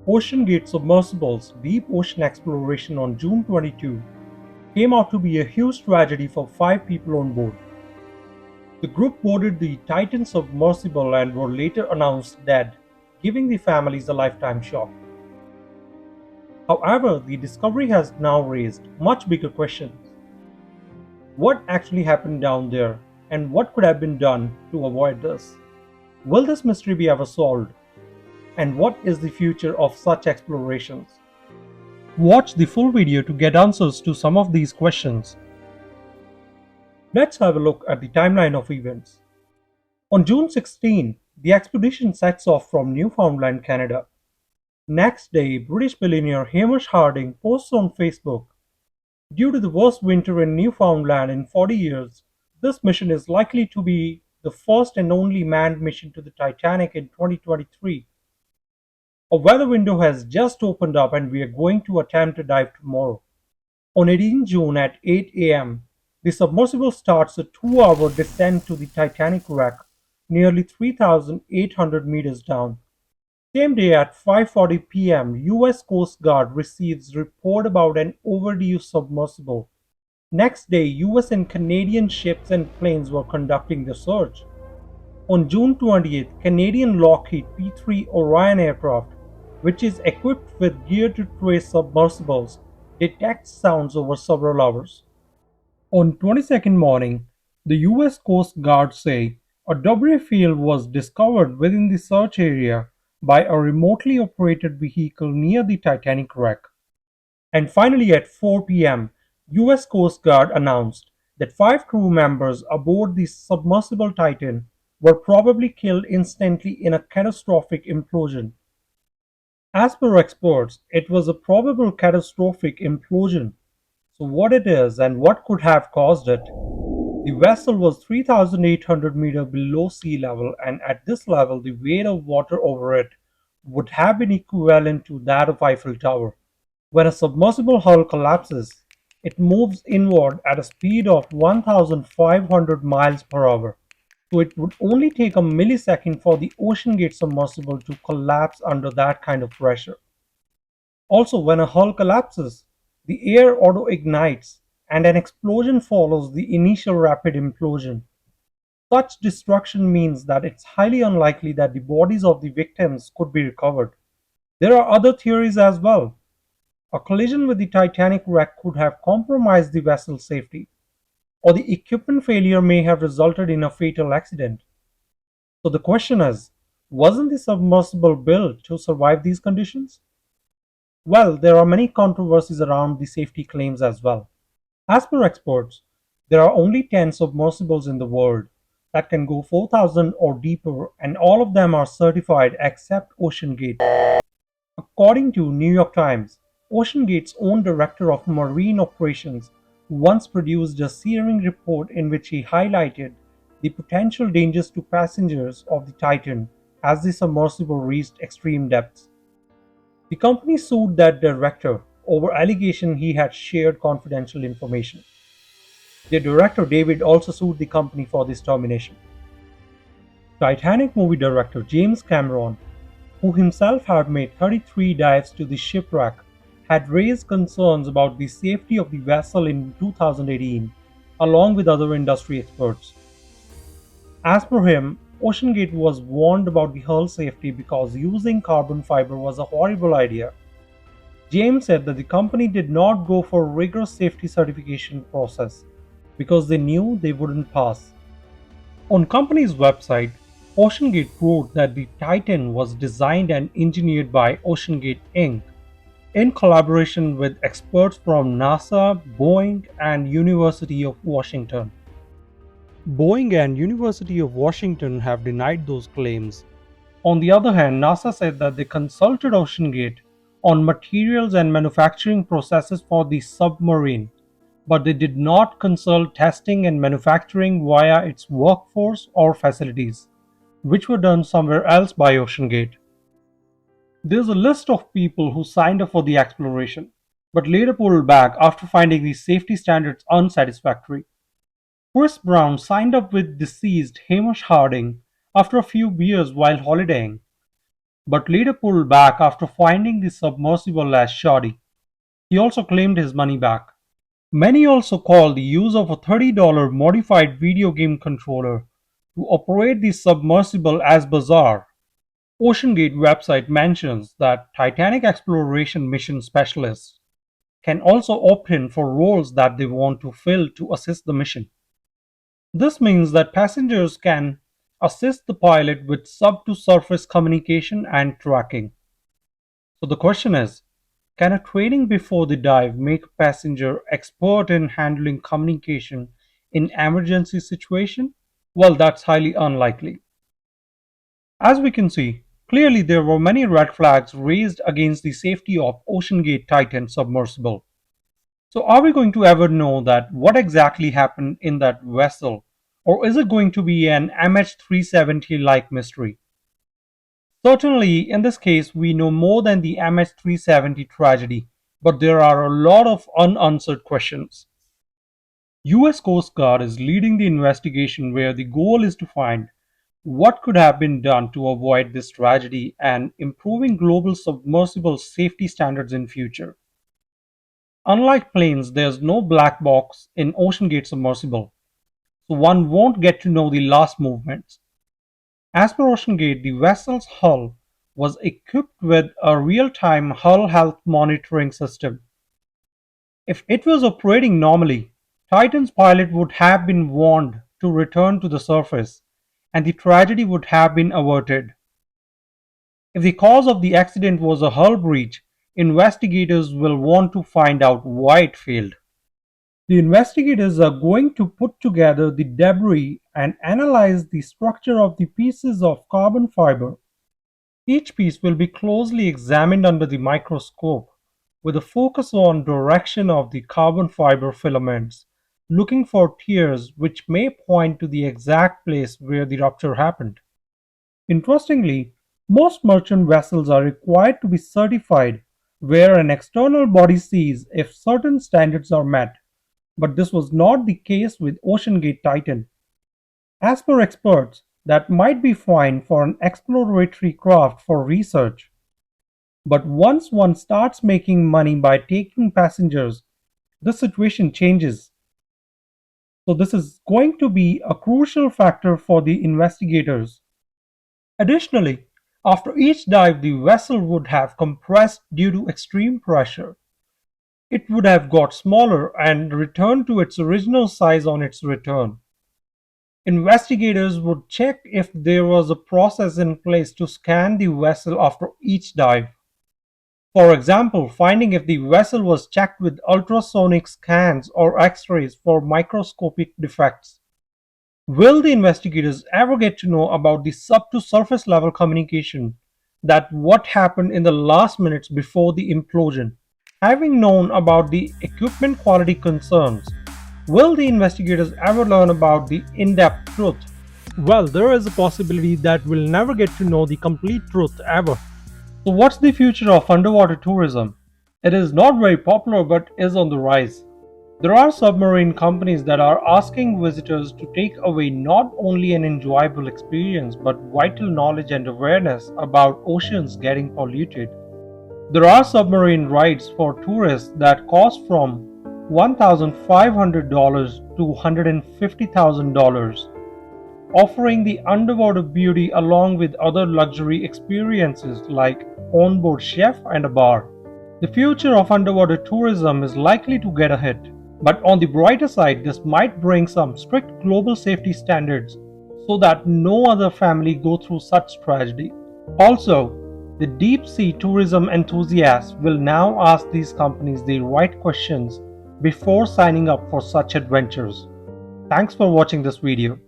OceanGate Submersible's deep ocean exploration on June 22 came out to be a huge tragedy for 5 people on board. The group boarded the Titan Submersible and were later announced dead, giving the families a lifetime shock. However, the discovery has now raised much bigger questions. What actually happened down there, and what could have been done to avoid this? Will this mystery be ever solved? And what is the future of such explorations? Watch the full video to get answers to some of these questions. Let's have a look at the timeline of events. On June 16, the expedition sets off from Newfoundland, Canada. Next day, British billionaire Hamish Harding posts on Facebook, "Due to the worst winter in Newfoundland in 40 years, this mission is likely to be the first and only manned mission to the Titanic in 2023. A weather window has just opened up and we are going to attempt a dive tomorrow." On 18 June at 8 a.m., the submersible starts a 2-hour descent to the Titanic wreck, nearly 3,800 meters down. Same day at 5:40 p.m., US Coast Guard receives report about an overdue submersible. Next day, US and Canadian ships and planes were conducting the search. On June 20th, Canadian Lockheed P-3 Orion aircraft, which is equipped with gear-to-trace submersibles, detects sounds over several hours. On 22nd morning, the US Coast Guard say a debris field was discovered within the search area by a remotely operated vehicle near the Titanic wreck. And finally at 4 p.m., US Coast Guard announced that 5 crew members aboard the submersible Titan were probably killed instantly in a catastrophic implosion. As per experts, it was a probable catastrophic implosion. So what it is and what could have caused it? The vessel was 3,800 meters below sea level, and at this level the weight of water over it would have been equivalent to that of Eiffel Tower. When a submersible hull collapses, it moves inward at a speed of 1,500 miles per hour. So it would only take a millisecond for the OceanGate submersible to collapse under that kind of pressure. Also, when a hull collapses, the air auto-ignites and an explosion follows the initial rapid implosion. Such destruction means that it's highly unlikely that the bodies of the victims could be recovered. There are other theories as well. A collision with the Titanic wreck could have compromised the vessel's safety, or the equipment failure may have resulted in a fatal accident. So the question is, wasn't the submersible built to survive these conditions? Well, there are many controversies around the safety claims as well. As per experts, there are only 10 submersibles in the world that can go 4,000 or deeper, and all of them are certified except OceanGate. According to New York Times, OceanGate's own director of marine operations once produced a searing report in which he highlighted the potential dangers to passengers of the Titan as the submersible reached extreme depths. The company sued that director over allegation he had shared confidential information. The director David also sued the company for this termination. Titanic movie director James Cameron, who himself had made 33 dives to the shipwreck, had raised concerns about the safety of the vessel in 2018, along with other industry experts. As per him, OceanGate was warned about the hull safety because using carbon fiber was a horrible idea. James said that the company did not go for a rigorous safety certification process because they knew they wouldn't pass. On company's website, OceanGate wrote that the Titan was designed and engineered by OceanGate Inc. in collaboration with experts from NASA, Boeing, and University of Washington. Boeing and University of Washington have denied those claims. On the other hand, NASA said that they consulted OceanGate on materials and manufacturing processes for the submarine, but they did not consult testing and manufacturing via its workforce or facilities, which were done somewhere else by OceanGate. There's a list of people who signed up for the exploration, but later pulled back after finding the safety standards unsatisfactory. Chris Brown signed up with deceased Hamish Harding after a few beers while holidaying. but later pulled back after finding the submersible as shoddy. He also claimed his money back. Many also call the use of a $30 modified video game controller to operate the submersible as bizarre. OceanGate website mentions that Titanic exploration mission specialists can also opt in for roles that they want to fill to assist the mission. This means that passengers can assist the pilot with sub-to-surface communication and tracking. So the question is, can a training before the dive make a passenger expert in handling communication in emergency situation? Well, that's highly unlikely. As we can see, clearly there were many red flags raised against the safety of OceanGate Titan Submersible. So are we going to ever know that what exactly happened in that vessel, or is it going to be an MH370-like mystery? Certainly, in this case, we know more than the MH370 tragedy, but there are a lot of unanswered questions. US Coast Guard is leading the investigation where the goal is to find what could have been done to avoid this tragedy and improving global submersible safety standards in future. Unlike planes, there's no black box in OceanGate Submersible, so one won't get to know the last movements. As per OceanGate, the vessel's hull was equipped with a real-time hull health monitoring system. If it was operating normally, Titan's pilot would have been warned to return to the surface, and the tragedy would have been averted. If the cause of the accident was a hull breach, investigators will want to find out why it failed. The investigators are going to put together the debris and analyze the structure of the pieces of carbon fiber. Each piece will be closely examined under the microscope with a focus on direction of the carbon fiber filaments, looking for tears which may point to the exact place where the rupture happened. Interestingly, most merchant vessels are required to be certified where an external body sees if certain standards are met, but this was not the case with OceanGate Titan. As per experts, that might be fine for an exploratory craft for research. But once one starts making money by taking passengers, the situation changes. So this is going to be a crucial factor for the investigators. Additionally, after each dive, the vessel would have compressed due to extreme pressure. It would have got smaller and returned to its original size on its return. Investigators would check if there was a process in place to scan the vessel after each dive. For example, finding if the vessel was checked with ultrasonic scans or X-rays for microscopic defects. Will the investigators ever get to know about the sub-to-surface level communication, that what happened in the last minutes before the implosion? Having known about the equipment quality concerns, will the investigators ever learn about the in-depth truth? Well, there is a possibility that we'll never get to know the complete truth ever. So what's the future of underwater tourism? It is not very popular but is on the rise. There are submarine companies that are asking visitors to take away not only an enjoyable experience but vital knowledge and awareness about oceans getting polluted. There are submarine rides for tourists that cost from $1,500 to $150,000, offering the underwater beauty along with other luxury experiences like onboard chef and a bar. The future of underwater tourism is likely to get a hit. But on the brighter side, this might bring some strict global safety standards so that no other family go through such tragedy. Also, the deep sea tourism enthusiasts will now ask these companies the right questions before signing up for such adventures. Thanks for watching this video.